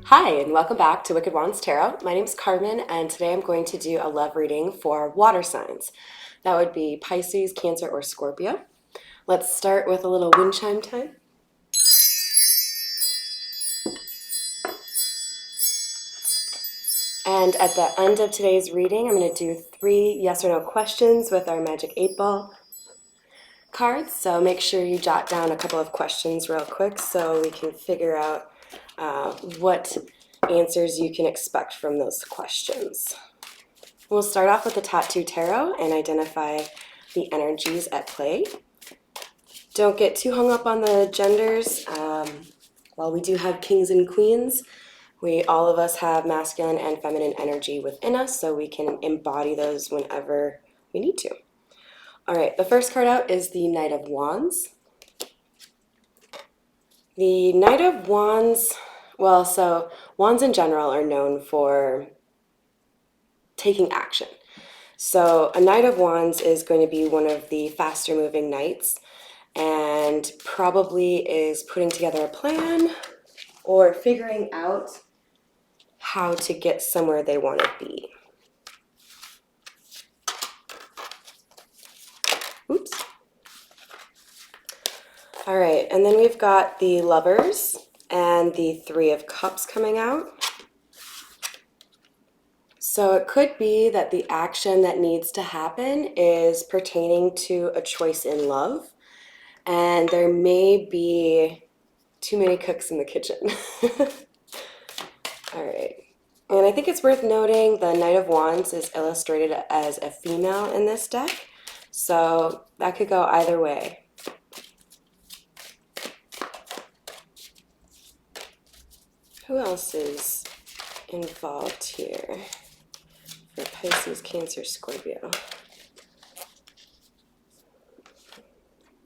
Hi, and welcome back to Wicked Wands Tarot. My name is Carmen, and today I'm going to do a love reading for water signs. That would be Pisces, Cancer, or Scorpio. Let's start with a little wind chime time. And at the end of today's reading, I'm going to do 3 yes or no questions with our Magic 8 Ball cards. So make sure you jot down a couple of questions real quick so we can figure out what answers you can expect from those questions. We'll start off with the Tattoo Tarot and identify the energies at play. Don't get too hung up on the genders. While we do have kings and queens, all of us have masculine and feminine energy within us, so we can embody those whenever we need to. All right, the first card out is the Knight of Wands. The Knight of Wands, so wands in general are known for taking action. So a Knight of Wands is going to be one of the faster moving knights and probably is putting together a plan or figuring out how to get somewhere they want to be. Oops. All right, and then we've got the Lovers and the Three of Cups coming out. So it could be that the action that needs to happen is pertaining to a choice in love, and there may be too many cooks in the kitchen. All right. And I think it's worth noting the Knight of Wands is illustrated as a female in this deck, so that could go either way. Who else is involved here for Pisces, Cancer, Scorpio?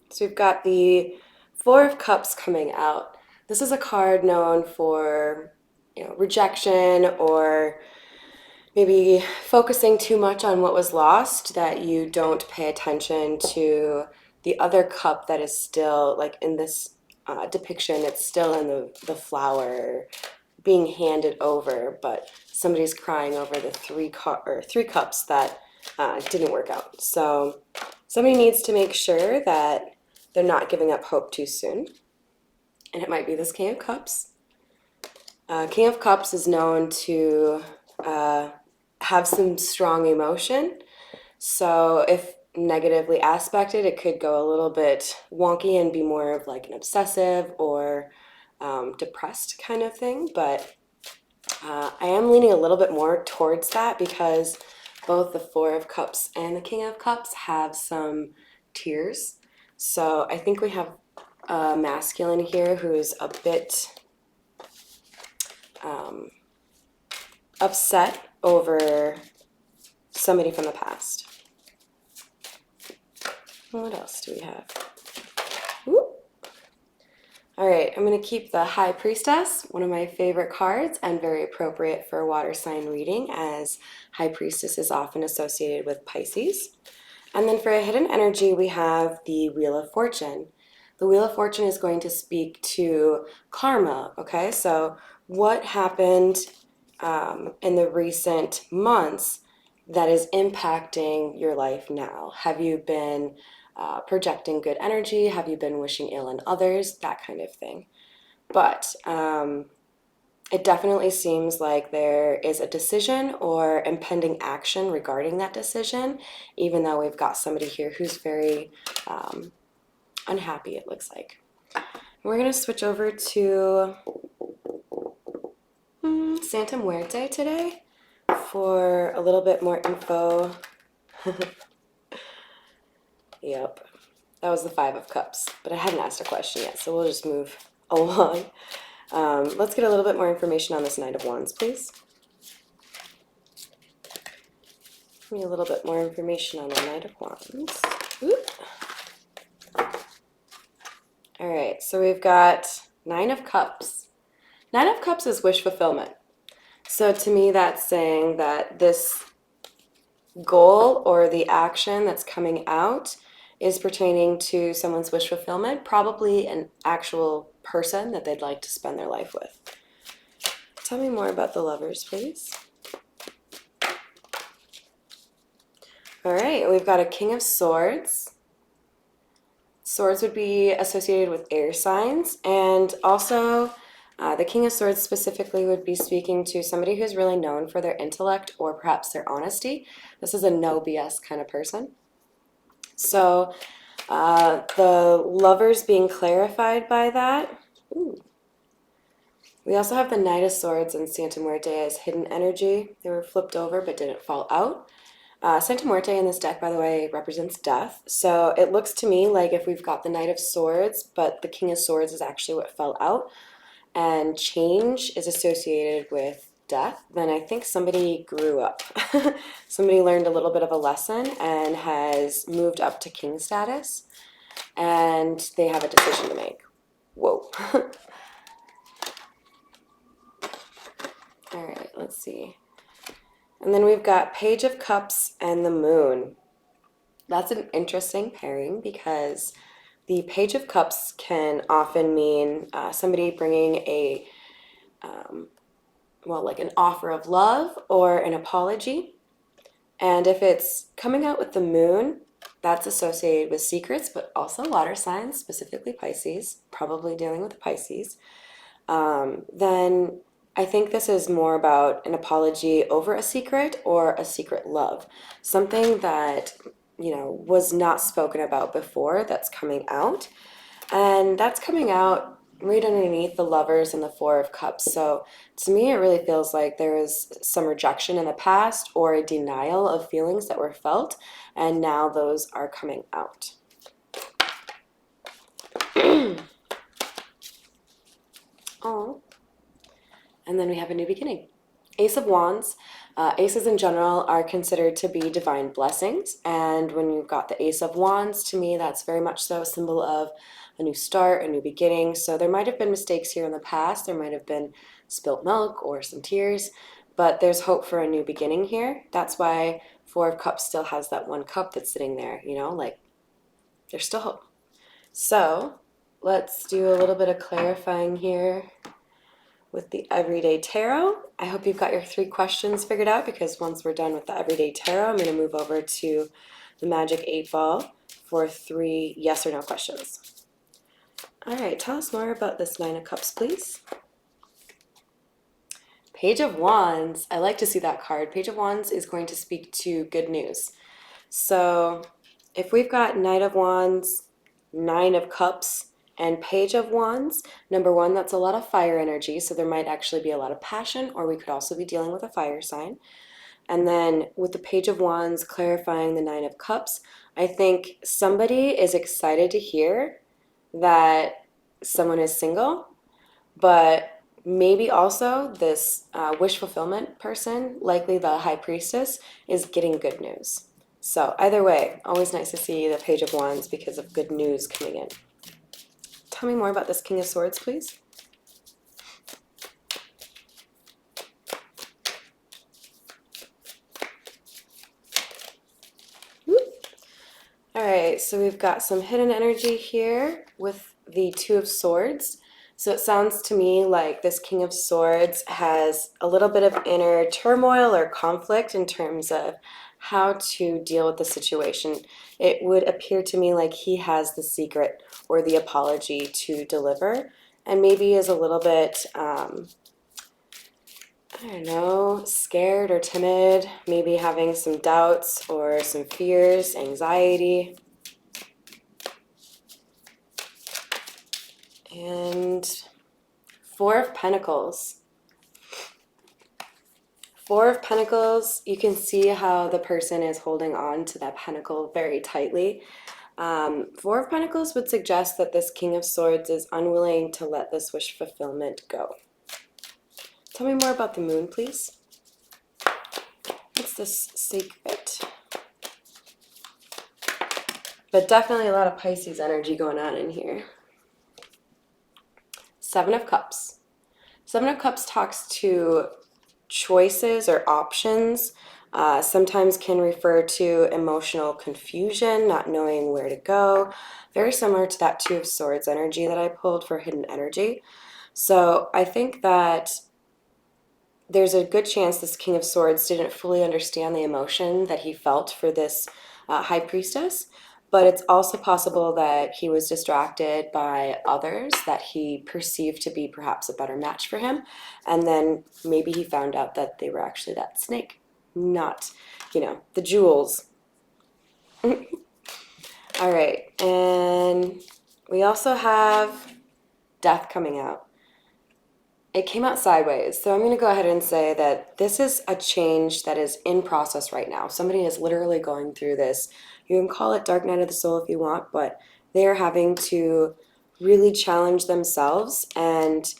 So we've got the Four of Cups coming out. This is a card known for, rejection or maybe focusing too much on what was lost, that you don't pay attention to the other cup that is still, like in this depiction, it's still in the flower being handed over, but somebody's crying over the three cups that didn't work out. So somebody needs to make sure that they're not giving up hope too soon. And it might be this King of Cups. King of Cups is known to have some strong emotion. So if negatively aspected, it could go a little bit wonky and be more of like an obsessive or depressed kind of thing. But I am leaning a little bit more towards that because both the Four of Cups and the King of Cups have some tears. So I think we have a masculine here who's a bit upset over somebody from the past. What else do we have? Ooh. All right, I'm going to keep the High Priestess, one of my favorite cards and very appropriate for a water sign reading, as High Priestess is often associated with Pisces. And then for a hidden energy, we have the Wheel of Fortune. The Wheel of Fortune is going to speak to karma, okay? So what happened in the recent months that is impacting your life now? Have you been projecting good energy? Have you been wishing ill on others? That kind of thing. But it definitely seems like there is a decision or impending action regarding that decision, even though we've got somebody here who's very unhappy, it looks like. We're going to switch over to Santa Muerte today for a little bit more info. Yep, that was the Five of Cups, but I hadn't asked a question yet, so we'll just move along. Let's get a little bit more information on this Knight of Wands, please. Give me a little bit more information on the Knight of Wands. Oop. All right, so we've got Nine of Cups. Nine of Cups is wish fulfillment. So to me, that's saying that this goal or the action that's coming out is pertaining to someone's wish fulfillment, probably an actual person that they'd like to spend their life with. Tell me more about the Lovers, please. All right, we've got a King of Swords. Swords would be associated with air signs, and also the King of Swords specifically would be speaking to somebody who's really known for their intellect or perhaps their honesty. This is a no BS kind of person. So the Lovers being clarified by that. Ooh. We also have the Knight of Swords and Santa Muerte as hidden energy. They were flipped over but didn't fall out. Santa Muerte in this deck, by the way, represents death. So it looks to me like if we've got the Knight of Swords, but the King of Swords is actually what fell out, and change is associated with death, then I think somebody grew up. Somebody learned a little bit of a lesson and has moved up to king status, and they have a decision to make. Whoa. All right, let's see. And then we've got Page of Cups and the Moon. That's an interesting pairing because the Page of Cups can often mean somebody bringing a, like an offer of love or an apology. And if it's coming out with the Moon, that's associated with secrets, but also water signs, specifically Pisces, probably dealing with Pisces. Then I think this is more about an apology over a secret or a secret love. Something that, was not spoken about before that's coming out. And that's coming out right underneath the Lovers and the Four of Cups. So to me, it really feels like there was some rejection in the past or a denial of feelings that were felt, and now those are coming out. Oh. And then we have a new beginning. Ace of Wands. Aces in general are considered to be divine blessings. And when you've got the Ace of Wands, to me, that's very much so a symbol of a new start, a new beginning. So there might have been mistakes here in the past. There might have been spilt milk or some tears, but there's hope for a new beginning here. That's why Four of Cups still has that one cup that's sitting there, like there's still hope. So let's do a little bit of clarifying here with the Everyday Tarot. I hope you've got your 3 questions figured out, because once we're done with the Everyday Tarot, I'm going to move over to the Magic 8 Ball for 3 yes or no questions. All right, tell us more about this Nine of Cups, please. Page of Wands. I like to see that card. Page of Wands is going to speak to good news. So if we've got Knight of Wands, Nine of Cups, and Page of Wands, number 1, that's a lot of fire energy, so there might actually be a lot of passion, or we could also be dealing with a fire sign. And then with the Page of Wands clarifying the Nine of Cups, I think somebody is excited to hear that someone is single, but maybe also this wish fulfillment person, likely the High Priestess, is getting good news. So either way, always nice to see the Page of Wands because of good news coming in. Tell me more about this King of Swords, please. All right, so we've got some hidden energy here with the Two of Swords. So it sounds to me like this King of Swords has a little bit of inner turmoil or conflict in terms of how to deal with the situation. It would appear to me like he has the secret or the apology to deliver, and maybe is a little bit, I don't know, scared or timid, maybe having some doubts or some fears, anxiety. And Four of Pentacles. Four of Pentacles, you can see how the person is holding on to that pentacle very tightly. Four of Pentacles would suggest that this King of Swords is unwilling to let this wish fulfillment go. Tell me more about the Moon, please. What's this secret? But definitely a lot of Pisces energy going on in here. Seven of Cups. Seven of Cups talks to choices or options. Sometimes can refer to emotional confusion, not knowing where to go. Very similar to that Two of Swords energy that I pulled for hidden energy. So I think that there's a good chance this King of Swords didn't fully understand the emotion that he felt for this High Priestess, but it's also possible that he was distracted by others that he perceived to be perhaps a better match for him, and then maybe he found out that they were actually that snake, not, the jewels. All right, and we also have Death coming out. It came out sideways, so I'm going to go ahead and say that this is a change that is in process right now. Somebody is literally going through this. You can call it Dark Night of the Soul if you want, but they are having to really challenge themselves and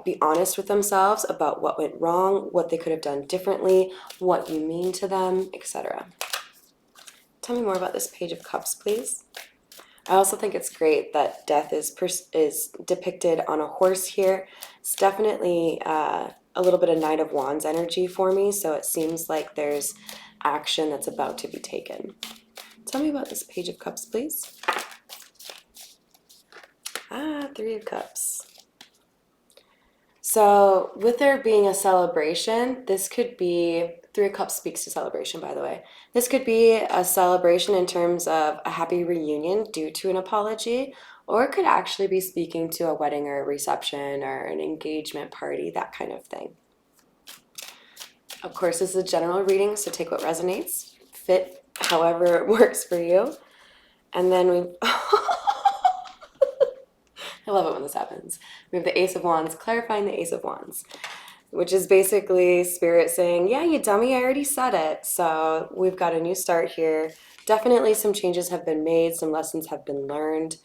be honest with themselves about what went wrong, what they could have done differently, what you mean to them, etc. Tell me more about this Page of Cups, please. I also think it's great that Death is depicted on a horse here. It's definitely a little bit of Knight of Wands energy for me, so it seems like there's action that's about to be taken. Tell me about this Page of Cups, please. Three of Cups. So with there being a celebration, this could be, Three of Cups speaks to celebration, by the way. This could be a celebration in terms of a happy reunion due to an apology, or it could actually be speaking to a wedding or a reception or an engagement party, that kind of thing. Of course, this is a general reading, so take what resonates, fit however it works for you. And then we I love it when this happens. We have the Ace of Wands, clarifying the Ace of Wands, which is basically Spirit saying, yeah, you dummy, I already said it. So we've got a new start here. Definitely some changes have been made, some lessons have been learned,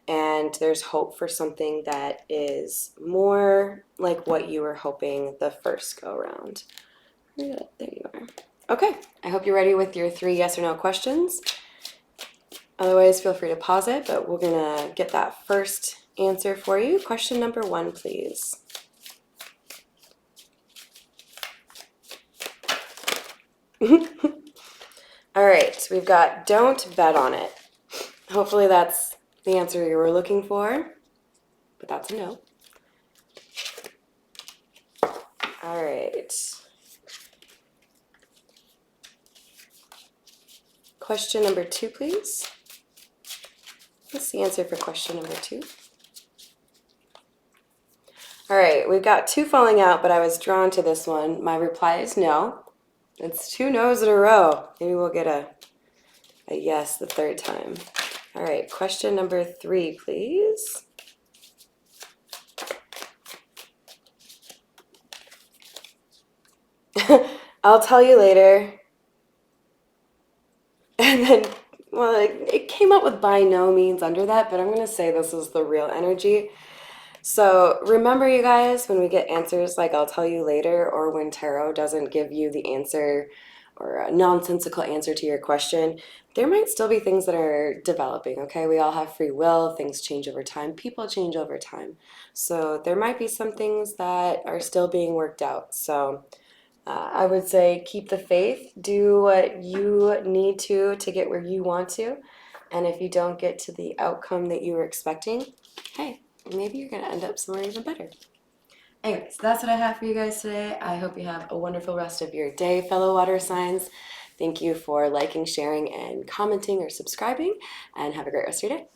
and there's hope for something that is more like what you were hoping the first go around. There you are. Okay, I hope you're ready with your 3 yes or no questions. Otherwise, feel free to pause it, but we're gonna get that first answer for you. Question number 1, please. All right, we've got don't bet on it. Hopefully that's the answer you were looking for, but that's a no. All right. Question number 2, please. What's the answer for question number 2? All right, we've got 2 falling out, but I was drawn to this one. My reply is no. It's 2 no's in a row. Maybe we'll get a yes the 3rd time. All right, question number 3, please. I'll tell you later. And then, well, it came up with by no means under that, but I'm going to say this is the real energy. So remember, you guys, when we get answers like I'll tell you later, or when tarot doesn't give you the answer or a nonsensical answer to your question, there might still be things that are developing, okay? We all have free will. Things change over time. People change over time. So there might be some things that are still being worked out. So I would say keep the faith. Do what you need to get where you want to. And if you don't get to the outcome that you were expecting, hey, maybe you're going to end up somewhere even better. Anyways, that's what I have for you guys today. I hope you have a wonderful rest of your day, fellow water signs. Thank you for liking, sharing, and commenting or subscribing, and have a great rest of your day.